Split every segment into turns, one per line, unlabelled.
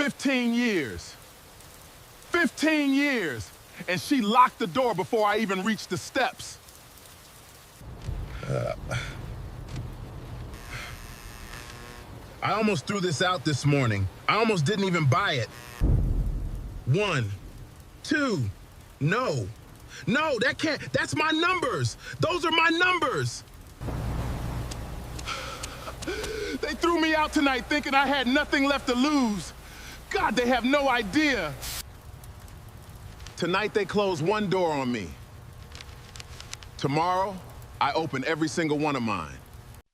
15 years. 15 years. And she locked the door before I even reached the steps. I almost threw this out this morning. I almost didn't even buy it. 1, 2, no. No, that can't, that's my numbers. Those are my numbers. They threw me out tonight thinking I had nothing left to lose. God, they have no idea. Tonight they close one door on me. Tomorrow, I open every single one of mine.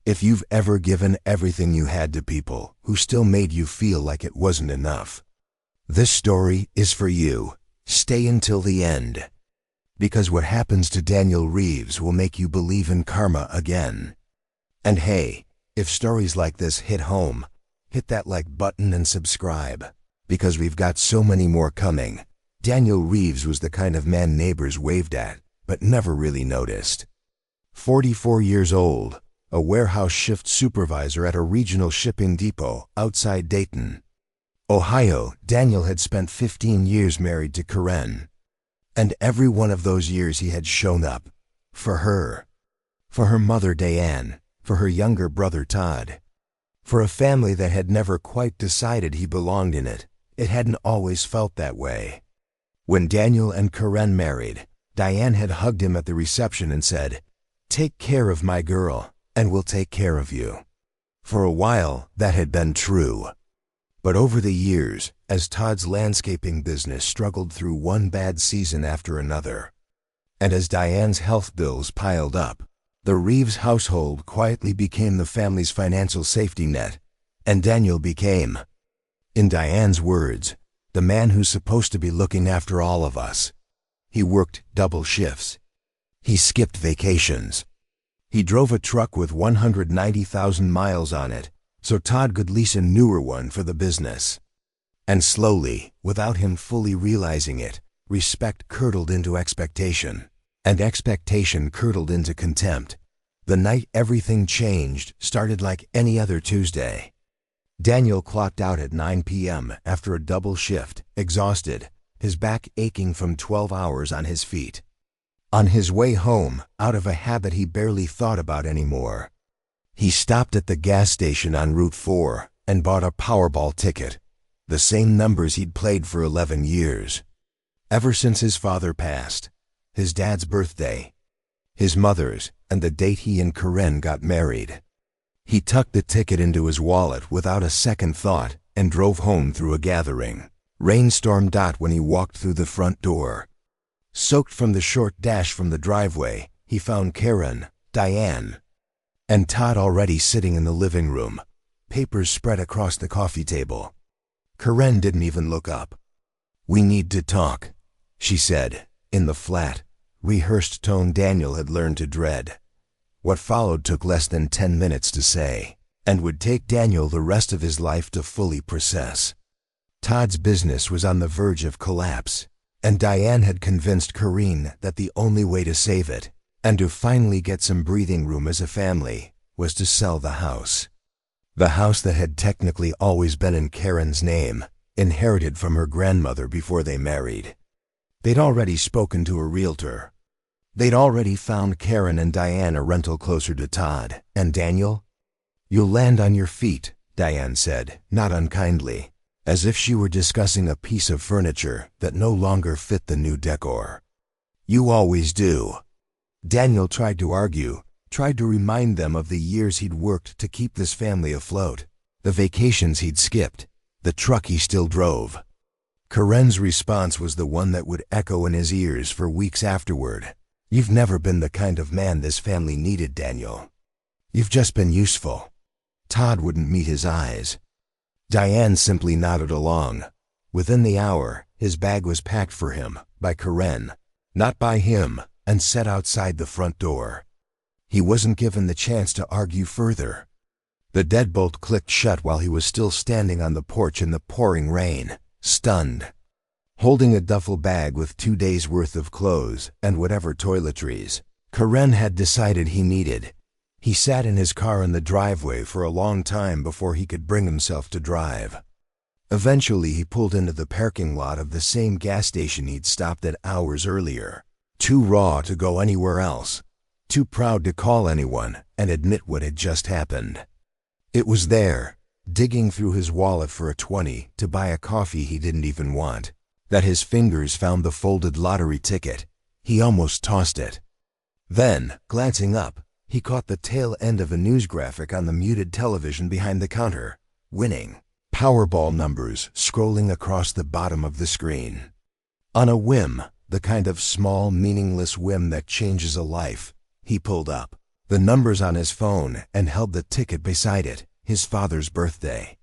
If you've ever given everything you had to people who still made you feel like it wasn't enough, this story is for you. Stay until the end. Because what happens to Daniel Reeves will make you believe in karma again. And hey, if stories like this hit home, hit that like button and subscribe. Because we've got so many more coming. Daniel Reeves was the kind of man neighbors waved at, but never really noticed. 44 years old, a warehouse shift supervisor at a regional shipping depot outside Dayton, Ohio. Daniel had spent 15 years married to Karen. And every one of those years he had shown up. For her mother Diane, for her younger brother Todd. For a family that had never quite decided he belonged in it. It hadn't always felt that way. When Daniel and Karen married, Diane had hugged him at the reception and said, "Take care of my girl, and we'll take care of you." For a while, that had been true. But over the years, as Todd's landscaping business struggled through one bad season after another, and as Diane's health bills piled up, the Reeves household quietly became the family's financial safety net, and Daniel became, in Diane's words, the man who's supposed to be looking after all of us. He worked double shifts. He skipped vacations. He drove a truck with 190,000 miles on it, so Todd could lease a newer one for the business. And slowly, without him fully realizing it, respect curdled into expectation, and expectation curdled into contempt. The night everything changed started like any other Tuesday. Daniel clocked out at 9 p.m. after a double shift, exhausted, his back aching from 12 hours on his feet. On his way home, out of a habit he barely thought about anymore, he stopped at the gas station on Route 4 and bought a Powerball ticket, the same numbers he'd played for 11 years. Ever since his father passed, his dad's birthday, his mother's, and the date he and Karen got married. He tucked the ticket into his wallet without a second thought and drove home through a gathering rainstorm. When he walked through the front door, soaked from the short dash from the driveway, he found Karen, Diane, and Todd already sitting in the living room, papers spread across the coffee table. Karen didn't even look up. "We need to talk," she said, in the flat, rehearsed tone Daniel had learned to dread. What followed took less than 10 minutes to say, and would take Daniel the rest of his life to fully process. Todd's business was on the verge of collapse, and Diane had convinced Karen that the only way to save it, and to finally get some breathing room as a family, was to sell the house. The house that had technically always been in Karen's name, inherited from her grandmother before they married. They'd already spoken to a realtor. They'd already found Karen and Diane a rental closer to Todd and Daniel. "You'll land on your feet," Diane said, not unkindly, as if she were discussing a piece of furniture that no longer fit the new decor. "You always do." Daniel tried to argue, tried to remind them of the years he'd worked to keep this family afloat, the vacations he'd skipped, the truck he still drove. Karen's response was the one that would echo in his ears for weeks afterward. "You've never been the kind of man this family needed, Daniel. You've just been useful." Todd wouldn't meet his eyes. Diane simply nodded along. Within the hour, his bag was packed for him, by Karen, not by him, and set outside the front door. He wasn't given the chance to argue further. The deadbolt clicked shut while he was still standing on the porch in the pouring rain, stunned. Holding a duffel bag with 2 days' worth of clothes and whatever toiletries Karen had decided he needed, he sat in his car in the driveway for a long time before he could bring himself to drive. Eventually, he pulled into the parking lot of the same gas station he'd stopped at hours earlier. Too raw to go anywhere else. Too proud to call anyone and admit what had just happened. It was there, digging through his wallet for a 20 to buy a coffee he didn't even want, that his fingers found the folded lottery ticket. He almost tossed it. Then, glancing up, he caught the tail end of a news graphic on the muted television behind the counter. Winning. Powerball numbers scrolling across the bottom of the screen. On a whim, the kind of small, meaningless whim that changes a life, he pulled up the numbers on his phone and held the ticket beside it. His father's birthday.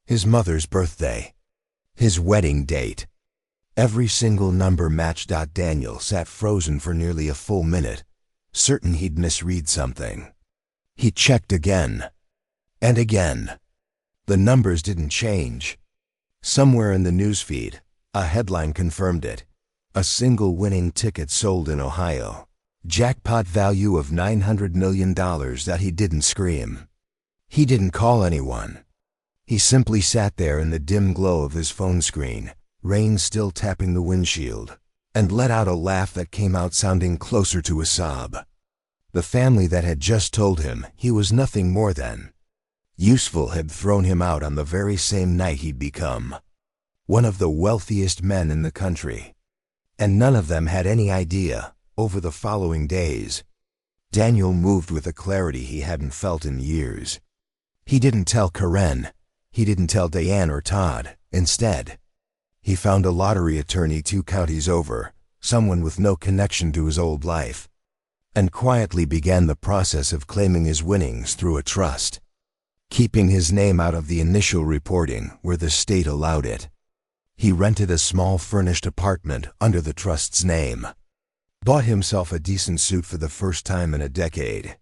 His mother's birthday. His wedding date. Every single number matched. Daniel sat frozen for nearly a full minute, certain he'd misread something. He checked again. And again. The numbers didn't change. Somewhere in the newsfeed, a headline confirmed it. A single winning ticket sold in Ohio. Jackpot value of $900 million. That he didn't scream. He didn't call anyone. He simply sat there in the dim glow of his phone screen, rain still tapping the windshield, and let out a laugh that came out sounding closer to a sob. The family that had just told him he was nothing more than useful had thrown him out on the very same night he'd become one of the wealthiest men in the country. And none of them had any idea. Over the following days, Daniel moved with a clarity he hadn't felt in years. He didn't tell Karen. He didn't tell Diane or Todd. Instead, he found a lottery attorney 2 counties over, someone with no connection to his old life, and quietly began the process of claiming his winnings through a trust, keeping his name out of the initial reporting where the state allowed it. He rented a small furnished apartment under the trust's name, bought himself a decent suit for the first time in a decade,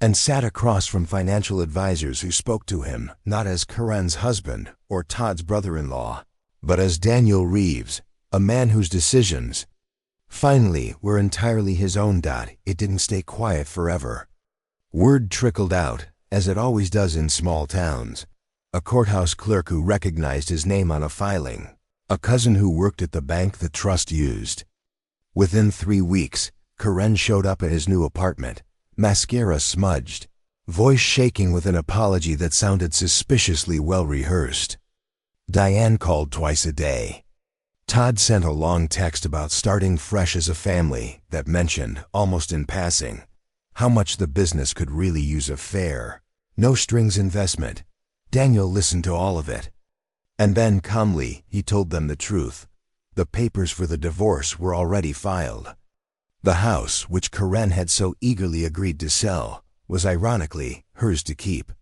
and sat across from financial advisors who spoke to him not as Karen's husband or Todd's brother-in-law, but as Daniel Reeves, a man whose decisions, finally, were entirely his own. It didn't stay quiet forever. Word trickled out, as it always does in small towns. A courthouse clerk who recognized his name on a filing, a cousin who worked at the bank the trust used. Within 3 weeks, Karen showed up at his new apartment, mascara smudged, voice shaking with an apology that sounded suspiciously well-rehearsed. Diane called twice a day. Todd sent a long text about starting fresh as a family that mentioned, almost in passing, how much the business could really use a fair, no-strings investment. Daniel listened to all of it. And then, calmly, he told them the truth. The papers for the divorce were already filed. The house, which Karen had so eagerly agreed to sell, was ironically hers to keep.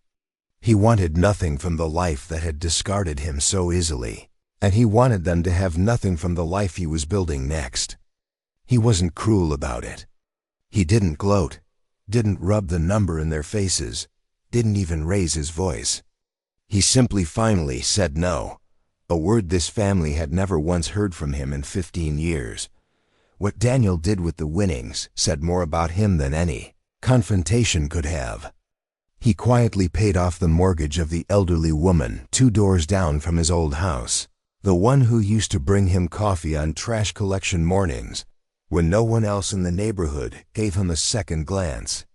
He wanted nothing from the life that had discarded him so easily, and he wanted them to have nothing from the life he was building next. He wasn't cruel about it. He didn't gloat, didn't rub the number in their faces, didn't even raise his voice. He simply finally said no, a word this family had never once heard from him in 15 years. What Daniel did with the winnings said more about him than any confrontation could have. He quietly paid off the mortgage of the elderly woman 2 doors down from his old house, the one who used to bring him coffee on trash collection mornings, when no one else in the neighborhood gave him a second glance.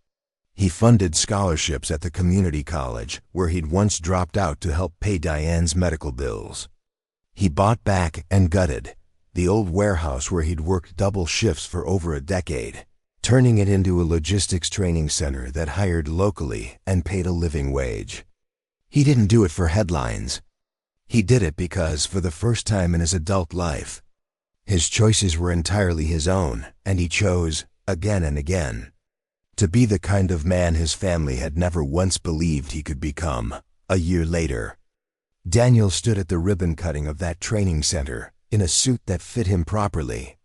He funded scholarships at the community college where he'd once dropped out to help pay Diane's medical bills. He bought back and gutted the old warehouse where he'd worked double shifts for over a decade, turning it into a logistics training center that hired locally and paid a living wage. He didn't do it for headlines. He did it because, for the first time in his adult life, his choices were entirely his own, and he chose, again and again, to be the kind of man his family had never once believed he could become. A year later, Daniel stood at the ribbon cutting of that training center in a suit that fit him properly,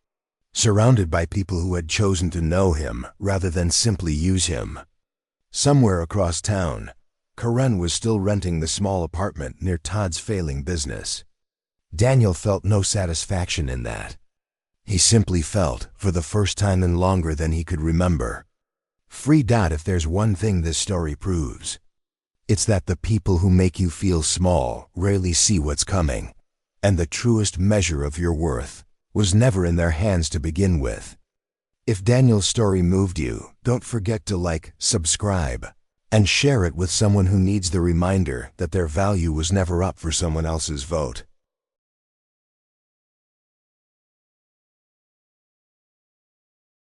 surrounded by people who had chosen to know him rather than simply use him. Somewhere across town, Karen was still renting the small apartment near Todd's failing business. Daniel felt no satisfaction in that. He simply felt, for the first time in longer than he could remember, free. If there's one thing this story proves, It's that the people who make you feel small rarely see what's coming, and the truest measure of your worth was never in their hands to begin with. If Daniel's story moved you, don't forget to like, subscribe, and share it with someone who needs the reminder that their value was never up for someone else's vote.